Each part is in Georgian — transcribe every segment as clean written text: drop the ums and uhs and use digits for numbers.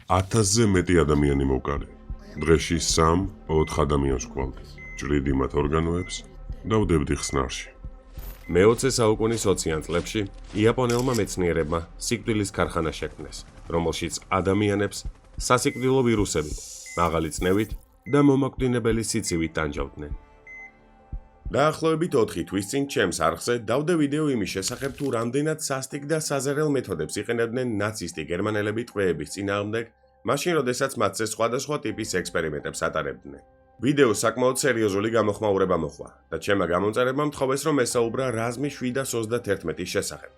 1000-ზე მეტი ადამიანი მოვკარე. დღეში 3-4 ადამიანს ვქვალდი. ჭრიდი მათ ორგანოებს და ვდებდი ხსნარში. მე-20 საუკუნის 20-იან წლებში იაპონელმა მეცნიერებმა სიკვდილის ქარხანა შექმნეს, რომელშიც ადამიანებს სასიკვდილო ვირუსები, მაღალი წნევით და მომაკვდინებელი სიცივით ტანჯავდნენ. დაახლოებით 4 თვის წინ ჩემს არხზე დავდე ვიდეო იმის შესახებ, თუ რამდენად სასტიკ და საზერელ მეთოდებს იყენებდნენ ნაცისტი გერმანელები ტყვეების წინააღმდეგ, მაშინ როდესაც მათზე სხვადასხვა ტიპის ექსპერიმენტებს ატარებდნენ. ვიდეო საკმაოდ სერიოზული გამოხმაურება მოჰყვა და ჩემმა გამომწერებმა მთხოვეს, რომ ესაუბრა რაზმი 731-ის შესახებ.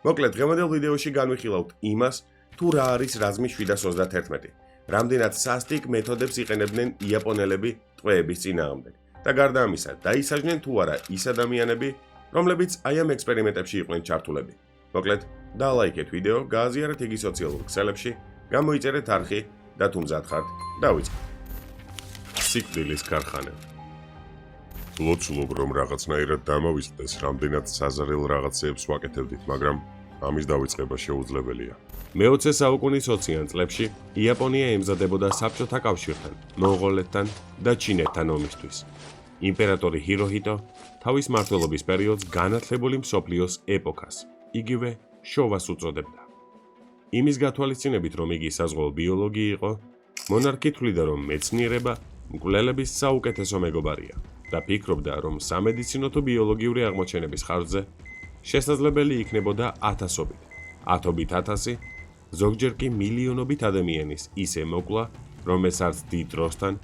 მოკლედ, დღევანდელ ვიდეოში განვიხილავთ იმას, თუ რა არის რაზმი 731, რამდენად სასტიკ მეთოდებს იყენებდნენ იაპონელები ტყვეების წინააღმდეგ და გარდა ამისა, დაისაჯნენ თუ არა ის ადამიანები, რომლებიც აი ამ ექსპერიმენტებში იყვნენ ჩართულები. მოკლედ, დალაიქეთ ვიდეო, გააზიარეთ იგი სოციალურ ქსელებში, გამოიწერეთ არხი და თუ მზად ხართ, დავიწყოთ. სიკვდილის ქარხანა. ლოცულობ, რომ რაღაცნაირად დამავიწყდეს, რამდენად საზარელ რაღაცეებს ვაკეთებდით, მაგრამ ამის დავიწყება შეუძლებელია. მე-20 საუკუნის 20-იან წლებში იაპონია ემზადებოდა საბჭოთა კავშირთან, მონღოლეთთან და ჩინეთთან ომისთვის. იმპერატორი ჰიროჰიტო თავის მმართველობის პერიოდს განათლებული მსოფლიოს ეპოქას, იგივე შოვას უწოდებდა. იმის გათვალისწინებით, რომ იგი საზღვაო ბიოლოგი იყო, მონარქი თვლიდა, რომ მეცნიერება მკვლელების საუკეთესო მეგობარია და ფიქრობდა, რომ სამედიცინო თუ ბიოლოგიური აღმოჩენების ხარჯზე შესაძლებელი იქნებოდა ათასობით, ათობით ათასი, ზოგჯერ კი მილიონობით ადამიანის ისე მოკლა, რომ ეს არც დიდ დროსთან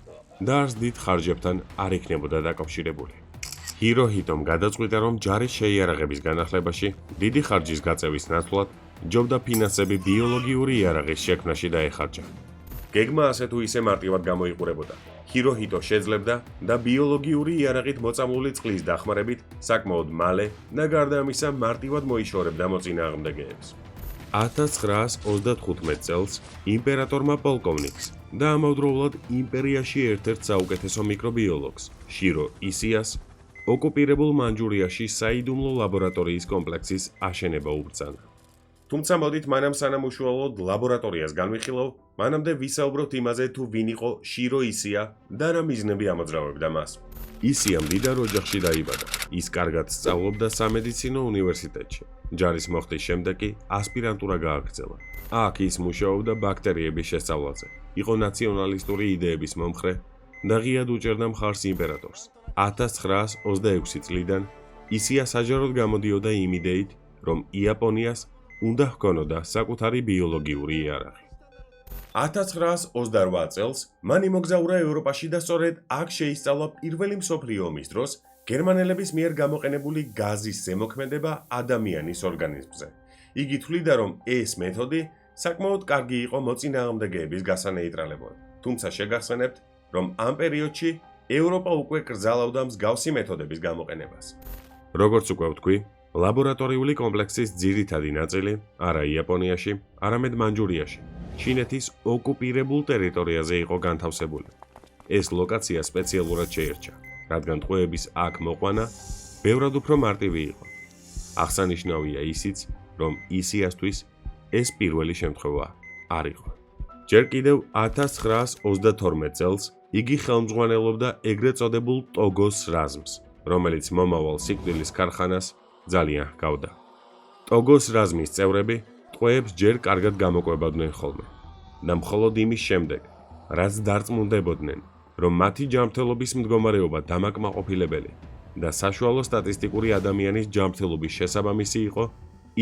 და არც დიდ ხარჯებთან არ იქნებოდა დაკავშირებული. ჰიროჰიტომ გადაწყვიტა, რომ ჯარის შეიარაღების განახლებაში დიდი ხარჯის გაწევის ნაცვლად ჯობდა ფინანსები ბიოლოგიური იარაღის შექმნაში დაეხარჯა. გეგმა ასე თუ ისე მარტივად გამოიყურებოდა. ჰიროჰიტო შეძლებდა და ბიოლოგიური იარაღით მოწამლული წყლის დახმარებით საკმაოდ მალე და გარდა ამისა მარტივად მოიშორებდა მოწინააღმდეგეებს. 1935 წელს იმპერატორმა პოლკოვნიკს და ამავდროულად იმპერიაში ერთ-ერთ საუკეთესო მიკრობიოლოგს, შირო ისიას, ოკუპირებულ მანჯურიაში საიდუმლო ლაბორატორიის კომპლექსის აშენება უბრძანა. თუმცა მოდით მანამ სანამ უშუალოდ ლაბორატორიას განვიხილავ, მანამდე ვისაუბროთ იმაზე, თუ ვინ იყო შირო ისია და რა მიზნები ამოძრავებდა მას. ისია მდიდარ ოჯახში დაიბადა. ის კარგად სწავლობდა სამედიცინო უნივერსიტეტში. ჯარის მოხდის შემდეგ კი ასპირანტურა გააგრძელა. აქ ის მუშაობდა ბაქტერიების შესწავლაზე. იყო ნაციონალისტური იდეების მომხრე და ღიად უჭერდა მხარს იმპერატორს. 1926 წლიდან ისია საჯაროდ გამოდიოდა იმ იდეით, რომ იაპონიას უნდა ჰქონოდა საკუთარი ბიოლოგიური იარაღი. 1928 წელს მან იმოგზაურა ევროპაში და სწორედ აქ შეისწავლა პირველი მსოფლიო ომის დროს გერმანელების მიერ გამოყენებული გაზის ზემოქმედება ადამიანის ორგანიზმზე. იგი თვლიდა, რომ ეს მეთოდი საკმაოდ კარგი იყო მოწინააღმდეგეების გასანეიტრალებოდ. თუმცა შეგახსენებთ, რომ ამ პერიოდში ევროპა უკვე კრძალავდა მსგავსი მეთოდების გამოყენებას. როგორც უკვე ვთქვი, ლაბორატორიული კომპლექსის ძირითადი ნაწილი არა იაპონიაში, არამედ მანჯურიაში, ჩინეთის ოკუპირებულ ტერიტორიაზე იყო განთავსებული. ეს ლოკაცია სპეციალურად შეირჩა, რადგან ტყვეების აქ მოყვანა ბევრად უფრო მარტივი იყო. აღსანიშნავია ისიც, რომ ისიასთვის ეს პირველი შემთხვევა არ იყო. ჯერ კიდევ 1932 წელს იგი ხელმძღვანელობდა ეგრეთ წოდებულ ტოგოს რაზმს, რომელიც მომავალ სიკვდილის ქარხანას ძალიან ჰგავდა. ტოგოს რაზმის წევრები ტყვეებს ჯერ კარგად გამოკვებოდნენ ხოლმე და მხოლოდ იმის შემდეგ, რაც დარწმუნდებოდნენ, რომ მათი ჯანმრთელობის მდგომარეობა დამაკმაყოფილებელი და საშუალო სტატისტიკური ადამიანის ჯანმრთელობის შესაბამისი იყო,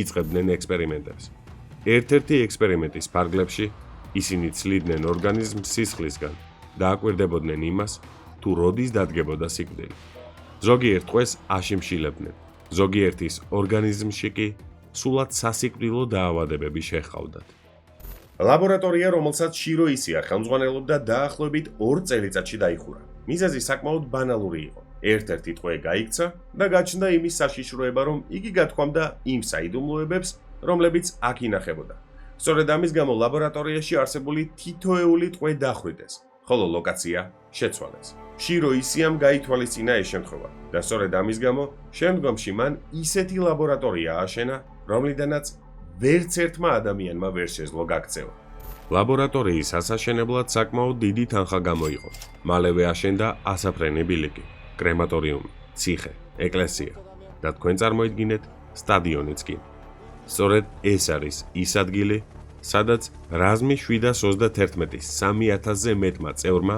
იწყებდნენ ექსპერიმენტებს. ერთ-ერთი ექსპერიმენტის ფარგლებში ისინი ცლიდნენ ორგანიზმს სისხლისგან და აკვირდებოდნენ იმას, თუ როდის დადგებოდა სიკვდილი. ზოგიერთ ტყვეს აშიმშილებდნენ, ზოგიერთის ორგანიზმში კი სულად სასიკვდილო დაავადებები შეჰყავდათ. ლაბორატორია, რომელსაც შირო ისია ხელმძღვანელობდა, დაახლოებით 2 წელიწადში დაიხურა. მიზეზი საკმაოდ ბანალური იყო. ერთ-ერთი ტყვე გაიქცა და გაჩნდა იმის საშიშროება, რომ იგი გათქვამდა იმ საიდუმლოებებს, რომლებიც აქ ინახებოდა. სწორედ ამის გამო ლაბორატორიაში არსებული თითოეული ტყვე დახვრიტეს, ხოლო ლოკაცია შეცვალეს. შირო ისიამ გაითვალისწინა ეს შემთხვევა და სწორედ ამის გამო შემდგომში მან ისეთი ლაბორატორია ააშენა, რომლიდანაც ვერც ერთმა ადამიანმა ვერ შეძლო გაქცევა. ლაბორატორიის ასაშენებლად საკმაოდ დიდი თანხა გამოიყო. მალევე აშენდა ასაფრენი ბილიკი, კრემატორიუმი, ციხე, ეკლესია და თქვენ წარმოიდგინეთ სტადიონიც კი. სწორედ ეს არის ის ადგილი, სადაც რაზმის 731-ის 3000-ზე მეტმა წევრმა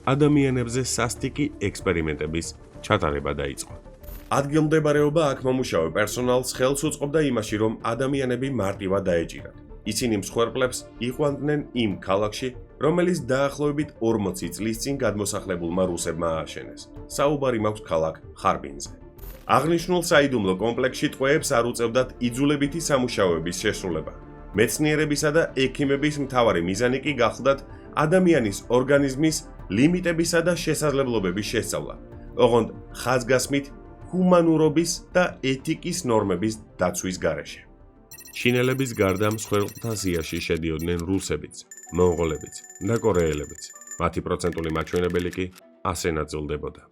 ადამიანებზე სასტიკი ექსპერიმენტების ჩატარება დაიწყო. ადგილმდებარეობა აქ მომუშავე პერსონალს ხელს უწყობდა იმაში, რომ ადამიანები მარტივად დაეჭირათ. ისინი მსხვერპლებს იყვანდნენ იმ ქალაქში, რომელიც დაახლოებით 40 წლის წინ გადმოსახლებულმა რუსებმა ააშენეს. საუბარი მაქვს ქალაქ ხარბინზე. აღნიშნულ საიდუმლო კომპლექსში ტყვეებს არ უწევდათ იძულებითი სამუშაოების შესრულება. მეცნიერებისა და ექიმების მთავარი მიზანი კი გახლდათ ადამიანის ორგანიზმის ლიმიტებისა და შესაძლებლობების შესწავლა, ოღონდ ხაზგასმით ჰუმანურობის და ეთიკის ნორმების დაცვის გარეშე. ჩინელების გარდა მსხვერპლთა სიაში შედიოდნენ რუსებიც, მონღოლებიც და კორეელებიც. მათი პროცენტული მაჩვენებელი კი ასე ნაწილდებოდა.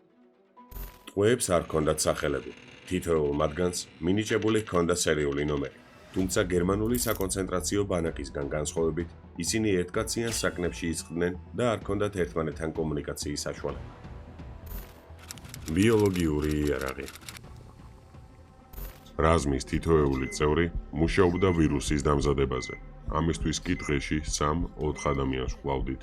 ტყვეებს არ ჰქონდათ სახელები. თითოეულ მათგანს მინიჭებული ჰქონდა სერიული ნომერი. თუმცა გერმანული საკონცენტრაციო ბანაკისგან განსხვავებით, ისინი ერთკაციან საკნებში იწყდნენ და არ ჰქონდათ ერთმანეთთან კომუნიკაციის საშუალება. ბიოლოგიური იარაღი. რაზმის თითოეული წევრი მუშაობდა ვირუსის დამზადებაზე. ამისთვის კი დღეში 3-4 ადამიანს ჰყავდით.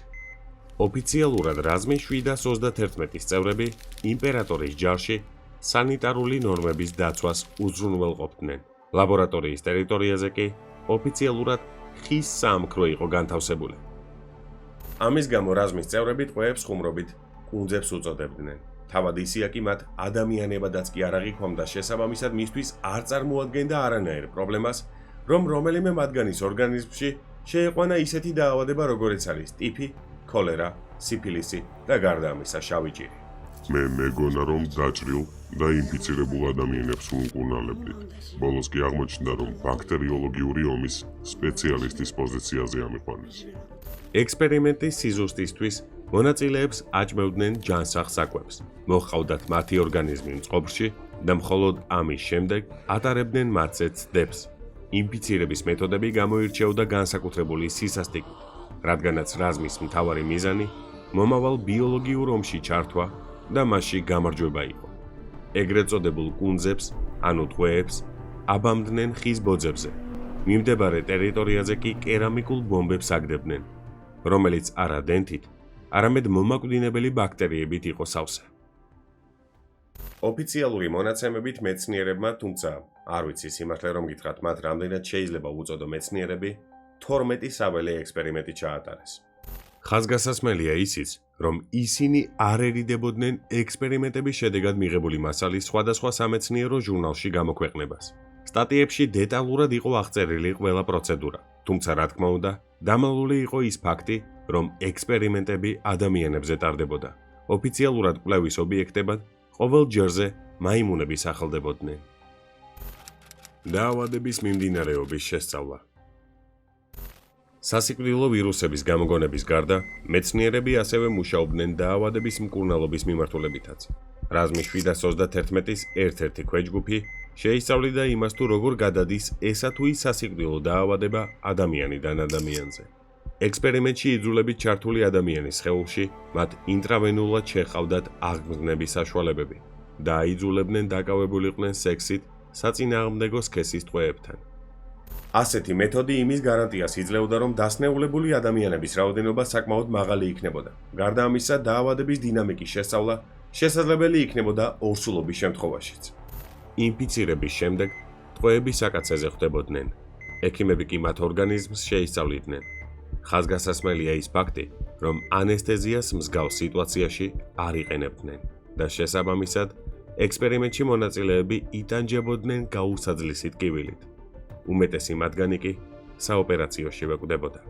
ოფიციალურად რაზმის 731-ის წევრები იმპერატორის ჯარში სანიტარული ნორმების დაცვას უზრუნველყოფდნენ. ლაბორატორიის ტერიტორიაზე კი ოფიციალურად ხის საამქრო იყო განთავსებული. ამის გამო რაზმის წევრები ტყვეებს ხუმრობით კუნძებს უწოდებდნენ. თავად ისია კი მათ ადამიანებადაც კი არ აღიქვამდა შესაბამისად მისთვის არ წარმოადგენდა არანაირ პრობლემას, რომ რომელიმე მათგანის ორგანიზმში შეეყვანა ისეთი დაავადება, როგორიც არის ტიფი, ქოლერა, სიფილისი და გარდა ამისა შავი ჭირი. მე მეგონა რომ დაჭრილ და ინფიცირებულ ადამიანებს ვუკუნალებდით. ბოლოს კი აღმოჩნდა, რომ ბაქტერიოლოგიური ომის სპეციალისტის პოზიციაზე ამიყვანეს. ექსპერიმენტის სიზუსტისთვის მონაწილეებს აჭმევდნენ ჯანსაღ საკვებს. მოჰყავდათ მათი ორგანიზმი მწყობრში და მხოლოდ ამის შემდეგ ატარებდნენ მათზე ცდებს. ინფიცირების მეთოდები გამოირჩეოდა განსაკუთრებული სისასტიკით, რადგანაც რაზმის მთავარი მიზანი მომავალ ბიოლოგიურ ომში ჩართვა და მასში გამარჯვება იყო. ეგრეთ წოდებულ კუნძებს, ანუ ტყვეებს, აბამდნენ ხის ბოძებზე. მიმდებარე ტერიტორიაზე კი კერამიკულ ბომბებს აგდებდნენ, რომელიც არა დენთით, არამედ მომაკვდინებელი ბაქტერიებით იყო სავსე. ოფიციალური მონაცემებით მეცნიერებმა, თუმცა არ ვიცი სიმართლე რომ გითხრათ, მათ რამდენად შეიძლება უწოდო მეცნიერები, 12 საველე ექსპერიმენტი ჩაატარეს. ხაზგასასმელია ისიც, რომ ისინი არ ერიდებოდნენ ექსპერიმენტების შედეგად მიღებული მასალის სხვადასხვა სამეცნიერო ჟურნალში გამოქვეყნებას. სტატიებში დეტალურად იყო აღწერილი ყველა პროცედურა, თუმცა რა თქმა უნდა, დამალული იყო ის ფაქტი, რომ ექსპერიმენტები ადამიანებზე ტარდებოდა. ოფიციალურად კვლევის ობიექტებად ყოველ ჯერზე მაიმუნები სახელდებოდნენ. დაავადების მიმდინარეობის შესწავლა. სასიკვდილო ვირუსების გამოგონების გარდა, მეცნიერები ასევე მუშაობდნენ დაავადების მკურნალობის მიმართულებითაც. რაზმის 731-ის ერთ-ერთი ქვეჯგუფი შეისწავლიდა იმას თუ როგორ გადადის ესა თუ ის სასიკვდილო დაავადება ადამიანიდან ადამიანზე. ექსპერიმენტში იძულებით ჩართული ადამიანის სხეულში მათ ინტრავენულად შეჰყავდათ აღგზნების საშუალებები და აიძულებდნენ დაკავებულიყვნენ სექსით საწინააღმდეგო სქესის ტყვეებთან. ასეთი მეთოდი იმის გარანტიას იძლეოდა, რომ დასნეულებული ადამიანების რაოდენობა საკმაოდ მაღალი იქნებოდა. გარდა ამისა, დაავადების დინამიკის შესწავლა შესაძლებელი იქნებოდა ორსულობის შემთხვევაშიც. ინფიცირების შემდეგ ტყვეები საკაცეზე ხვდებოდნენ. ექიმები კი მათ ორგანიზმს შეისწავლიდნენ. ხაზგასასმელია ის ფაქტი, რომ ანესთეზიას მსგავს სიტუაციაში არ იყენებდნენ და შესაბამისად, ექსპერიმენტში მონაწილეები იტანჯებოდნენ გაუსაძლისი ტკივილით. უმეტესი მათგანი კი საოპერაციოში ვეკვდებოდა.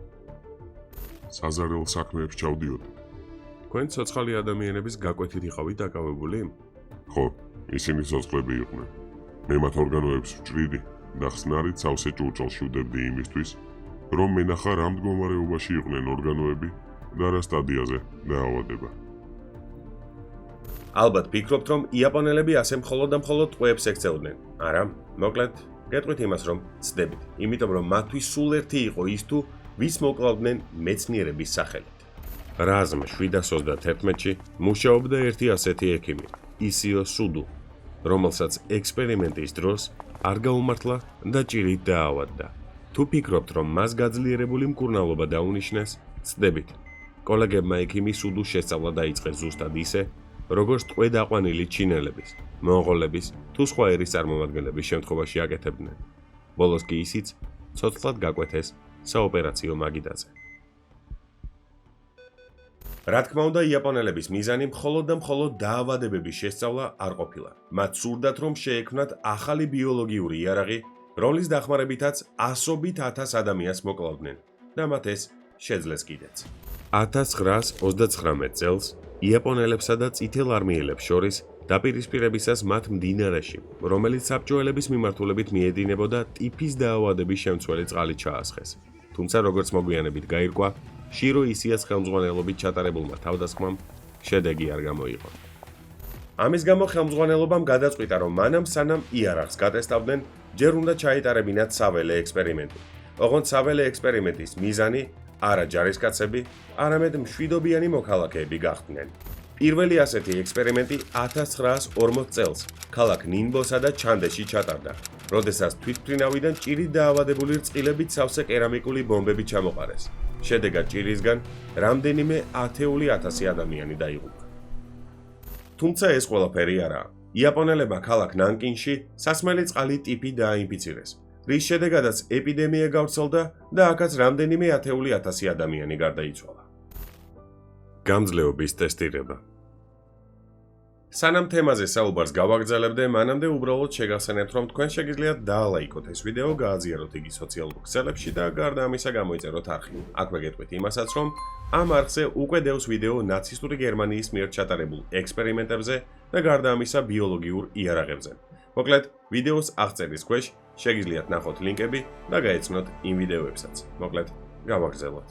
საზარელ საქმეებს ჩავდიოდით. თქვენ ცოცხალი ადამიანების გაკვეთით იყავით დაკავებული? ხო, ისინი ცოცხლები იყვნენ. მე მათ ორგანოებს ვჭრიდი და ხსნარით სავსე ჭურჭელში ვდებდი იმისთვის, რომ მენახა რა მდგომარეობაში იყვნენ ორგანოები და რა სტადიაზე დაავადება. ალბათ ფიქრობთ, რომ იაპონელები ასე მხოლოდ და მხოლოდ ტყვეებს ექცეოდნენ. არა, მოკლედ, გეტყვით იმას, რომ ცდებით, იმიტომ რომ მათთვის სულ ერთი იყო ის თუ ვის მოკლავდნენ მეცნიერების სახელით. რაზმ 731-ში მუშაობდა ერთი ასეთი ექიმი, ისიო სუდუ, რომელსაც ექსპერიმენტის დროს არ გაუმართლა და ჭირით დაავადდა. თუ ფიქრობთ, რომ მას გაძლიერებული მკურნალობა დაუნიშნეს, ცდებით. კოლეგებმა ექიმის სუდუს შესწავლა დაიწყეს ზუსტად ისე, როგორც ტყვედ-აყვანილი ჩინელების, მონღოლების თუ სხვა ერის წარმომადგენლების შემთხვევაში აკეთებდნენ. ბოლოს კი ისიც ცოცხლად გაკვეთეს საოპერაციო მაგიდაზე. რა თქმა უნდა, იაპონელების მიზანი მხოლოდ და მხოლოდ დაავადებების შესწავლა არ ყოფილა. მათ სურდათ, რომ შეექმნათ ახალი ბიოლოგიური იარაღი, რომლის დახმარებითაც ასობით ათას ადამიანს მოკლავდნენ და მათ ეს შეძლეს კიდეც. 1929 წელს იაპონელებსა და წითელ არმიელებს შორის დაპირისპირებისას მათ მდინარეში, რომელიც საბჭოელების მიმართულებით მიედინებოდა ტიფის დაავადების შემცველი წყალი ჩაასხეს. თუმცა როგორც მოგვიანებით გაირკვა, შირო ისიას ხელმძღვანელობით ჩატარებულმა თავდასხმამ შედეგი არ გამოიღო. ამის გამო ხელმძღვანელობამ გადაწყვიტა, რომ მანამ სანამ იარაღს გატესტავდნენ, ჯერ უნდა ჩაეტარებინათ საველე ექსპერიმენტი. ოღონდ საველე ექსპერიმენტის მიზანი არა ჯარისკაცები, არამედ მშვიდობიანი მოქალაქეები გახდნენ. პირველი ასეთი ექსპერიმენტი 1940 წელს ქალაქ ნინბოსა და ჩანდეში ჩატარდა, როდესაც თვითმფრინავიდან ჭირით დაავადებული რწყილებით სავსე კერამიკული ბომბები ჩამოყარეს. შედეგად ჭირისგან რამდენიმე ათეული ათასი ადამიანი დაიღუპა. თუმცა ეს ყველაფერი არაა. იაპონელებმა ქალაქ ნანკინში სასმელი წყალი ტიფი დააინფიცირეს, რის შედეგადაც ეპიდემია გავრცელდა და აქაც რამდენიმე ათეული ათასი ადამიანი გარდაიცვალა. გამძლეობის ტესტირება. სანამ თემაზე საუბარს გავაგრძელებდე, მანამდე უბრალოდ შეგახსენებთ, რომ თქვენ შეგიძლიათ დაალაიკოთ ეს ვიდეო, გააზიაროთ იგი სოციალურ ქსელებში და გარდა ამისა გამოიწეროთ არხი. აქვე გეტყვით იმასაც, რომ ამ არხზე უკვე დევს ვიდეო ნაცისტური გერმანიის მიერ ჩატარებულ ექსპერიმენტებზე და გარდა ამისა ბიოლოგიურ იარაღებზე. მოკლედ, ვიდეოს აღწერის ქვეშ შეგიძლიათ ნახოთ ლინკები და გაეცნოთ იმ ვიდეოებსაც. მოკლედ, გავაგრძელოთ.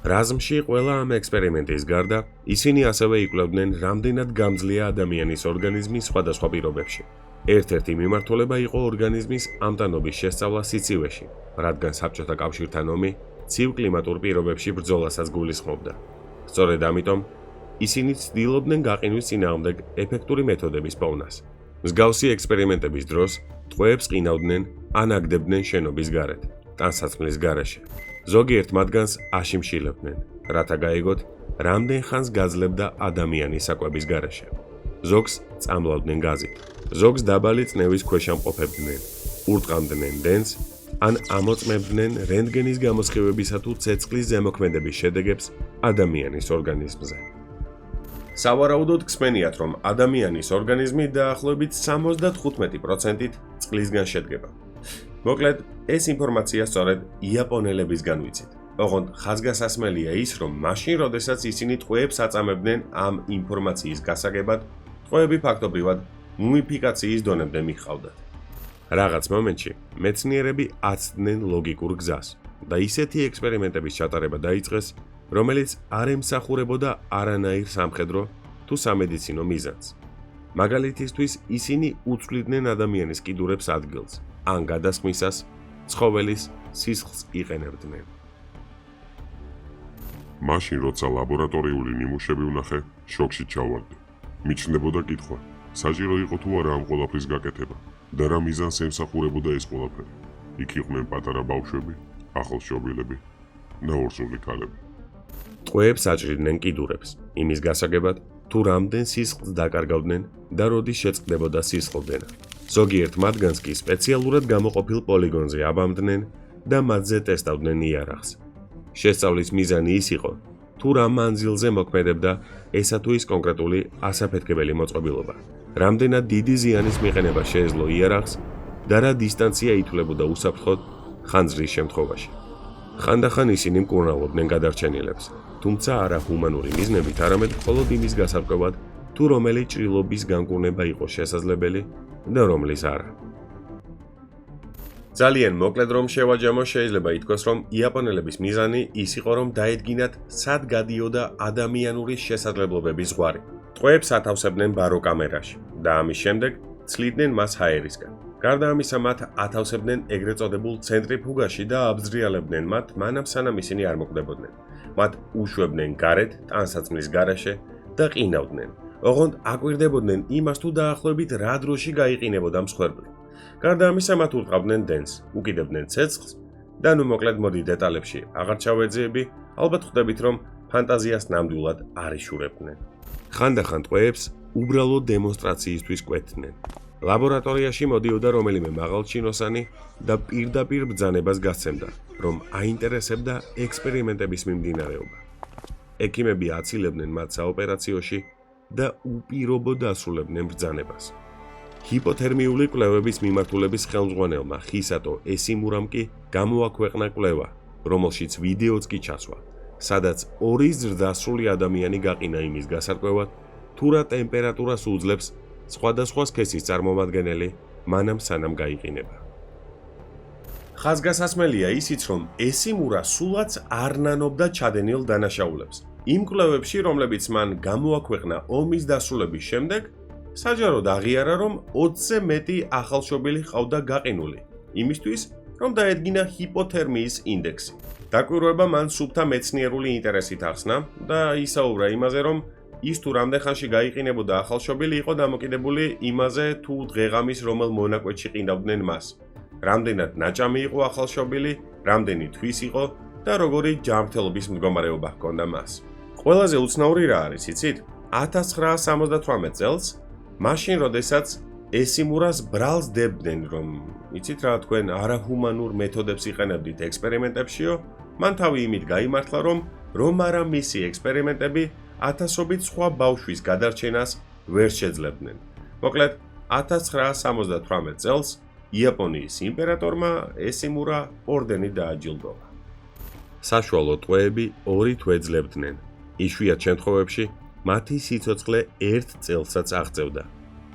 რაზმში ყველა ამ ექსპერიმენტის გარდა, ისინი ასევე იკვლევდნენ რამდენად გამძლეა ადამიანის ორგანიზმი სხვადასხვა პირობებში. ერთ-ერთი მიმართულება იყო ორგანიზმის ამტანობის შესწავლა სიცივეში, რადგან საბჭოთა კავშირთან ომი ცივ კლიმატურ პირობებში ბრძოლასაც გულისხმობდა. სწორედ ამიტომ, ისინი ცდილობდნენ გაყინვის წინააღმდეგ ეფექტური მეთოდების პოვნას. მსგავსი ექსპერიმენტების დროს ტყვეებს ყინავდნენ ან აგდებდნენ შენობის გარეთ, ტანსაცმლის გარეშე. ზოგიერთ მათგანს აშიმშილებდნენ, რათა გაიგოთ, რამდენ ხანს გაძლებდა ადამიანი საკვების გარეშე. ზოგს წამლავდნენ გაზით, ზოგს დაბალი წნევის ქვეშ ამყოფებდნენ, ურტყამდნენ დენს, ან ამოწმებდნენ რენტგენის გამოსხივებისა თუ ცეცხლის ზემოქმედების შედეგებს ადამიანის ორგანიზმზე. სავარაუდოდ გსმენიათ, რომ ადამიანის ორგანიზმი დაახლოებით 75%-ით წყლისგან შედგება. მოკლედ, ეს ინფორმაცია სწორედ იაპონელებისგან ვიცით. ოღონდ ხაზგასასმელია ის, რომ მაშინ, როდესაც ისინი ტყვეებს აწამებდნენ ამ ინფორმაციის გასაგებად, ტყვეები ფაქტობრივად მუმიფიკაციის დონემდე მიჰყავდათ. რაღაც მომენტში მეცნიერები აცდნენ ლოგიკურ გზას და ისეთი ექსპერიმენტების ჩატარება დაიწყეს, რომელიც არ ემსახურებოდა არანაირ სამხედრო თუ სამედიცინო მიზანს. მაგალითისთვის, ისინი უცვლიდნენ ადამიანის კიდურებს ადგილს, ან გადასხმისას ცხოველის სისხლს იყენებდნენ. მაშინ, როცა ლაბორატორიული ნიმუშები ვნახე, შოკში ჩავარდი. მიჩნდებოდა კითხვა, საჭირო იყო თუ არა ამ ყველაფრის გაკეთება და რა მიზანს ემსახურებოდა ეს ყველაფერი. იქ იყვნენ პატარა ბავშვები, ახალშობილები და ორსული ქალები. ტყვეებს აჭრიდნენ კიდურებს, იმის გასაგებად, თუ რამდენ სისხლს დაკარგავდნენ და როდის შეწყდებოდა სისხლდენა. ზოგიერთ მათგანს კი სპეციალურად გამოყოფილ პოლიგონზე აბამდნენ და მათზე ტესტავდნენ იარაღს. შესწავლის მიზანი ის იყო, თუ რა მანძილზე მოქმედებდა ესა თუ ის კონკრეტული ასაფეთქებელი მოწყობილობა, რამდენად დიდი ზიანის მიყენება შეეძლო იარაღს და რა დისტანცია ითვლებოდა უსაფრთხოდ ხანძრის შემთხვევაში. ხანდახან ისინი მკურნალობდნენ გადარჩენილებს, თუმცა არა ჰუმანური მიზნებით, არამედ მხოლოდ იმის გასარკვევად, თუ რომელი ჭრილობის განკურნება იყო შესაძლებელი და რომლის არა. ძალიან მოკლედ რომ შევაჯამო, შეიძლება ითქვას, რომ იაპონელების მიზანი ის იყო, რომ დაედგინათ, სად გადიოდა ადამიანური შესაძლებლობების ზღვარი. ტყვეებს ათავსებდნენ ბარო კამერაში და ამის შემდეგ ცლიდნენ მას ჰაერისგან. გარდა ამისა, მათ ათავსებდნენ ეგრეთ წოდებულ ცენტრიფუგაში და აბძრიალებდნენ მათ, მანამ სანამ ისინი არ მოკვდებოდნენ. მათ უშვებდნენ გარეთ, ტანსაცმლის გარეშე და ყინავდნენ. ოღონდ აკვირდებოდნენ იმას, თუ დაახლოებით რა დროში გაიყინებოდა მსხვერპლი. გარდა ამისა, მათ ურტყავდნენ დენს, უკიდებდნენ ცეცხლს და ნუ მოკლედ მოდი დეტალებში აღარ ჩავეძიები, ალბათ ხვდებით, რომ ფანტაზიას ნამდვილად არ იშურებდნენ. ხანდახან ტყვეებს უბრალოდ დემონსტრაციისთვის კვეთდნენ. ლაბორატორიაში მოდიოდა რომელიმე მაღალჩინოსანი და პირდაპირ ბრძანებას გასცემდა, რომ აინტერესებდა ექსპერიმენტების მიმდინარეობა. ექიმები აცილებდნენ მათ საოპერაციოში და უპირობოდ ასრულებდნენ ბრძანებას. ჰიპოთერმიული კვლევების მიმართულების ხელმძღვანელმა ხისატო ესიმურამ კი გამოაქვეყნა კვლევა, რომელშიც ვიდეოც კი ჩასვა, სადაც ორი ზრდასრული ადამიანი გაყინა იმის გასარკვევად, თუ რა ტემპერატურას უძლებს სხვადასხვა სქესის წარმომადგენელი მანამ სანამ გაიყინება. ხაზგასასმელია ისიც, რომ ესიმურა სულაც არ ნანობდა ჩადენილ დანაშაულებს. იმ კვლევებში, რომლებიც მან გამოაქვეყნა ომის დასრულების შემდეგ, საჯაროდ აღიარა, რომ 20-ზე მეტი ახალშობილი ჰყავდა გაყინული, იმისთვის, რომ დაედგინა ჰიპოთერმიის ინდექსი. დაკვირვება მან სუფთა მეცნიერული ინტერესით ახსნა და ისაუბრა იმაზე, რომ ის თუ რამდენ ხანში გაიყინებოდა ახალშობილი იყო დამოკიდებული იმაზე, თუ დღეღამის რომელ მონაკვეთში ყინავდნენ მას. რამდენად ნაჭამი იყო ახალშობილი, რამდენი თვის იყო და როგორი ჯანმრთელობის მდგომარეობა ჰქონდა მას. ყველაზე უცნაური რა არის, იცით? 1978 წელს, მაშინ, როდესაც ესიმურას ბრალს დებდნენ, რომ იცით რა თქვენ არაჰუმანურ მეთოდებს იყენებდით ექსპერიმენტებშიო, მან თავი იმით გაიმართლა, რომ არა მისი ექსპერიმენტები ათასობით სხვა ბავშვის გადარჩენას ვერ შეძლებდნენ. მოკლედ, 1978 წელს იაპონიის იმპერატორმა ესიმურა ორდენი დააჯილდოვა. საშუალო ტყვეები 2 თვე ძლებდნენ. იშვიათ შემთხვევებში მათი სიცოცხლე 1 წელსაც აღწევდა.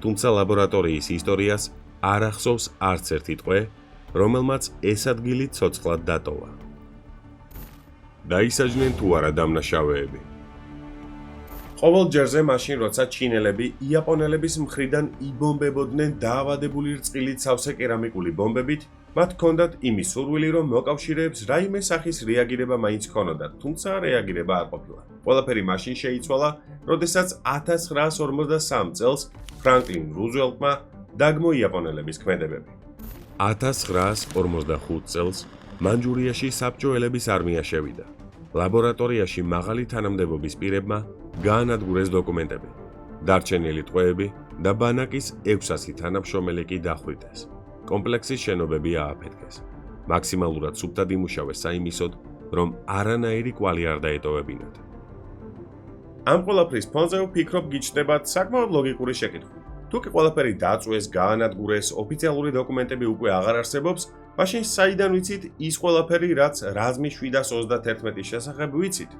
თუმცა ლაბორატორიის ისტორიას არ ახსოვს არც ერთი ტყვე, რომელმაც ეს ადგილი ცოცხლად დატოვა. დაისაჯნენ თუ არა დამნაშავეები. ყოველ ჯერზე მაშინ, როცა ჩინელები იაპონელების მხრიდან იბომბებოდნენ დაავადებული რწყილით სავსე კერამიკული ბომბებით, მათ ჰქონდათ იმის სურვილი, რომ მოკავშირეებს რაიმე სახის რეაგირება მაინც ჰქონოდათ, თუმცა რეაგირება არ ყოფილა. ყველაფერი მაშინ შეიცვალა, როდესაც 1953 წელს ფრანკლინ რუზველტმა დაგმო იაპონელების ქმედებები. 1945 წელს მანჯურიაში საბჭოელების არმია შევიდა. ლაბორატორიაში მაღალი თანამდებობის პირებმა გაანადგურეს დოკუმენტები. დარჩენილი ტყვეები და ბანაკის 600 თანამშრომელი კი დახვრიტეს. კომპლექსის შენობები ააფეთქეს. მაქსიმალურად სუფთად იმუშავეს საიმისოდ, რომ არანაირი კვალი არ დაეტოვებინათ. ამ ყველაფრის ფონზე ვფიქრობ გიჩნდებათ საკმაოდ ლოგიკური შეკითხვა. თუ კი ყველაფერი დაწვეს, გაანადგურეს, ოფიციალური დოკუმენტები უკვე აღარ არსებობს, მაშინ საიდან ვიცით ის ყველაფერი, რაც რაზმის 731-ის შესახებ ვიცით?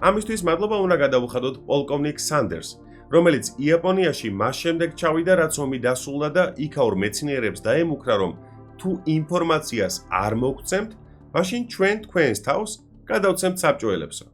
ამისთვის მადლობა უნდა გადავუხადოთ პოლკოვნიკ სანდერს, რომელიც იაპონიაში მას შემდეგ ჩავიდა, რაც ომი დასრულდა და იქაურ მეცნიერებს დაემუქრა, რომ თუ ინფორმაციას არ მოგცემთ, მაშინ ჩვენ თქვენს თავს გადავცემთ საბჭოელებსო.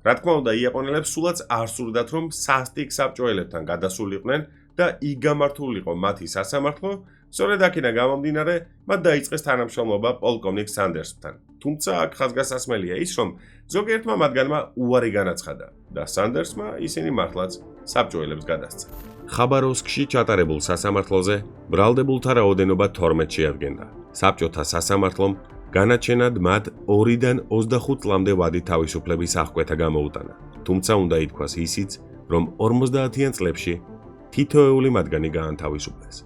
რა თქმა უნდა, იაპონელებს სულაც არ სურდათ, რომ სასტიკ საბჭოელებთან გადასულიყვნენ და იგამართულიყო მათი სასამართლო, სწორედ აქედან გამომდინარე, მათ დაიწყეს თანამშრომლობა პოლკოვნიკ სანდერსთან. თუმცა აქ ხაზგასასმელია ის, რომ ზოგიერთმა მათგანმა უარი განაცხადა და სანდერსმა ისინი მართლაც საბჭოელებს გადასცა. ხაბაროვსკში ჩატარებულ სასამართლოზე ბრალდებულთა რაოდენობა 12 შეადგენდა. საბჭოთა სასამართლომ განაჩენად მათ 2-დან 25 წლამდე ვადი თავისუფლების აღკვეთა გამოუტანა. თუმცა უნდა ითქვას ისიც, რომ 50-იან წლებში თითოეული მათგანი გაანთავისუფლეს.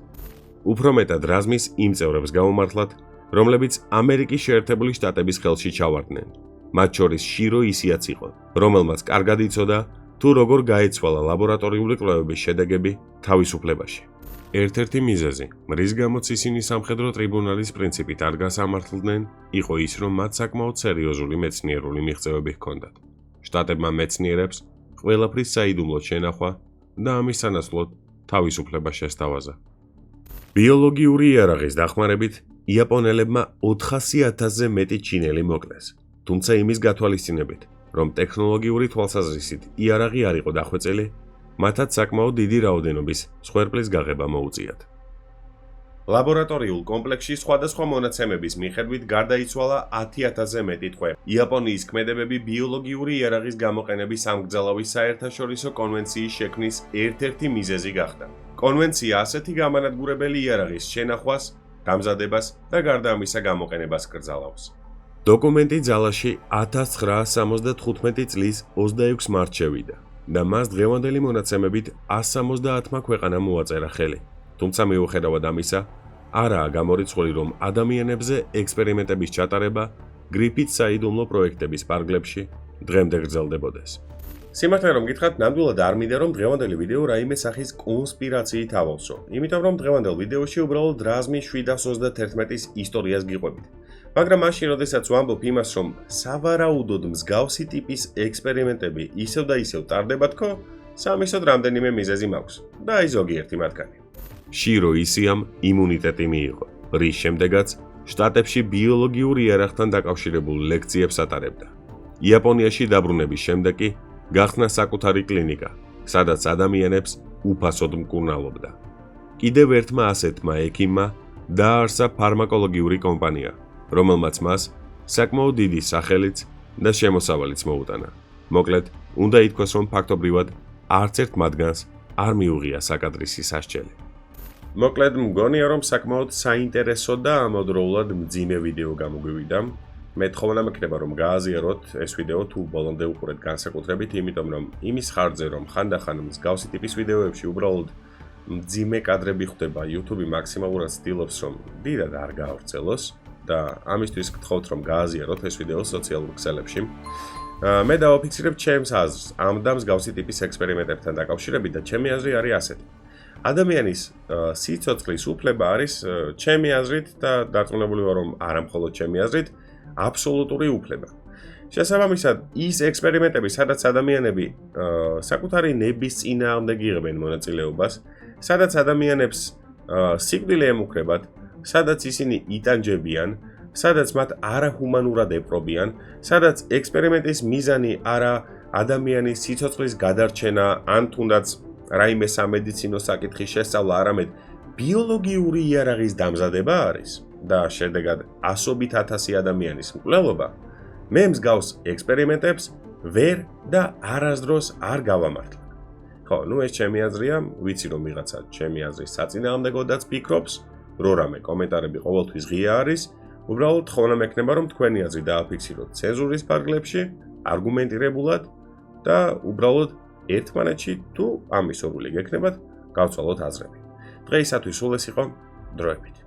უფრო მეტად რაზმის იმ წევრებს გამომართლათ, რომლებიც ამერიკის შეერთებული შტატების ხელში ჩავარდნენ. მათ შორის შირო ისიაც იყო, რომელმაც კარგად იცოდა, თუ როგორ გაეცვალა ლაბორატორიული კვლევების შედეგები თავისუფლებაში. ერთ-ერთი მიზეზი, რის გამოც ისინი სამხედრო ტრიბუნალის პრინციპით არ გასამართლდნენ, იყო ის, რომ მათ საკმაოდ სერიოზული მეცნიერული მიღწევები ჰქონდათ. შტატებმა მეცნიერებს ყველაფრის საიდუმლოდ შენახვა და ამის სანაცვლოდ თავისუფლება შესთავაზა. ბიოლოგიური იარაღის დახმარებით იაპონელებმა 400,000-ზე მეტი ჩინელი მოკლეს, თუმცა იმის გათვალისწინებით, რომ ტექნოლოგიური თვალსაზრისით იარაღი არ იყო დახვეწილი, მათაც საკმაოდ დიდი რაოდენობის მსხვერპლის გაღება მოუწიათ. ლაბორატორიულ კომპლექსში სხვადასხვა მონაცემების მიხედვით გარდაიცვალა 10,000-ზე მეტი ტყვე. იაპონიის ქმედებები ბიოლოგიური იარაღის გამოყენების სამგზელავის საერთაშორისო კონვენციის შექმნის ერთ-ერთი მიზეზი გახდა. კონვენცია ასეთი გამანადგურებელი იარაღის შენახვას, დამზადებას და გარდა ამისა გამოყენებას კრძალავს. დოკუმენტი ძალაში 1975 წლის 26 მარტს შევიდა და მას დღევანდელი მონაცემებით 170-მა ქვეყანამ მოაწერა ხელი. თუმცა მიუხედავად ამისა, არაა გამორიცხული, რომ ადამიანებზე ექსპერიმენტების ჩატარება გრიფით საიდუმლო პროექტების პარგლებში დღემდე გრძელდებოდეს. სიმართლე რომ გითხრათ, ნამდვილად არ მინდა რომ დღევანდელი ვიდეო რაიმე სახის კონსპირაციით ავალსო, იმიტომ რომ დღევანდელ ვიდეოში უბრალოდ რაზმის 721-ის ისტორიას გიყვებით. მაგრამ მაშინ, როდესაც ვამბობ იმას, რომ სავარაუდოდ მსგავსი ტიპის ექსპერიმენტები ისევ და ისევ ტარდება თქო, სამისოდ რამდენიმე მიზეზი მაქვს და აი ზოგიერთი მათგანი. შირო ისიამ იმუნიტეტი მიიღო, რის შემდეგაც შტატებში ბიოლოგიურ იარაღთან დაკავშირებულ ლექციებს ატარებდა. იაპონიაში დაბრუნების შემდეგ კი გახსნა საკუთარი კლინიკა, სადაც ადამიანებს უფასოდ მკურნალობდა. კიდევ ერთმა ასეთმა ექიმმა დააარსა ფარმაკოლოგიური კომპანია, რომელმაც მას საკმაოდ დიდი სახელიც და შემოსავალიც მოუტანა. მოკლედ, უნდა ითქვას, რომ ფაქტობრივად არც ერთ მათგანს არ მიუღია საკადრისი სასჯელი. მოკლედ, მგონია, რომ საკმაოდ საინტერესო და ამავდროულად მძიმე ვიდეო გამოგვივიდა. მე თხოვნა მექნება, რომ გააზიაროთ ეს ვიდეო თუ ბოლომდე უყურეთ განსაკუთრებით, იმიტომ რომ იმის ხარჯზე, რომ ხანდახან მსგავსი ტიპის ვიდეოებში უბრალოდ მძიმე კადრები ხვდება, YouTube მაქსიმალურად ცდილობს, რომ დიდად არ გაავრცელოს და ამისთვის გთხოვთ, რომ გააზიაროთ ეს ვიდეო სოციალურ ქსელებში. მე დავაფიქსირებ ჩემს აზრს ამ და მსგავსი ტიპის ექსპერიმენტებთან დაკავშირებით და ჩემი აზრი არის ასეთი. ადამიანის სიცოცხლის უფლება არის ჩემი აზრით და დარწმუნებული ვარ, რომ არა მხოლოდ ჩემი აზრით, აბსოლუტური უფლება. შესაბამისად, ის ექსპერიმენტები, სადაც ადამიანები საკუთარი ნების წინააღმდეგ იღებენ მონაწილეობას, სადაც ადამიანებს სიკვდილი ემუქრებათ, სადაც ისინი იტანჯებიან, სადაც მათ არაჰუმანურად ეპრობიან, სადაც ექსპერიმენტის მიზანი არა ადამიანის სიცოცხლის გადარჩენა, ან თუნდაც რაიმე სამედიცინო საკითხის შესწავლა, არამედ ბიოლოგიური იარაღის დამზადება არის და შედეგად ასობით ათასი ადამიანის მკვლელობა, მე მსგავს ექსპერიმენტებს ვერ და არასდროს არ გავამართლა. ხო, ეს ჩემი აზრია, ვიცი რომ ვიღაცა ჩემი აზრის საწინააღმდეგოდაც ფიქრობს, რამე კომენტარები ყოველთვის ღია არის, უბრალოდ თხოვნა მექნება, რომ თქვენი აზრი დააფიქსიროთ ცენზურის ფარგლებში, არგუმენტირებულად და უბრალოდ ერთმანეთში თუ ამის ორული გექნებათ, გავცვალოთ აზრები. დღეისათვის სულ ეს იყო, დროებით.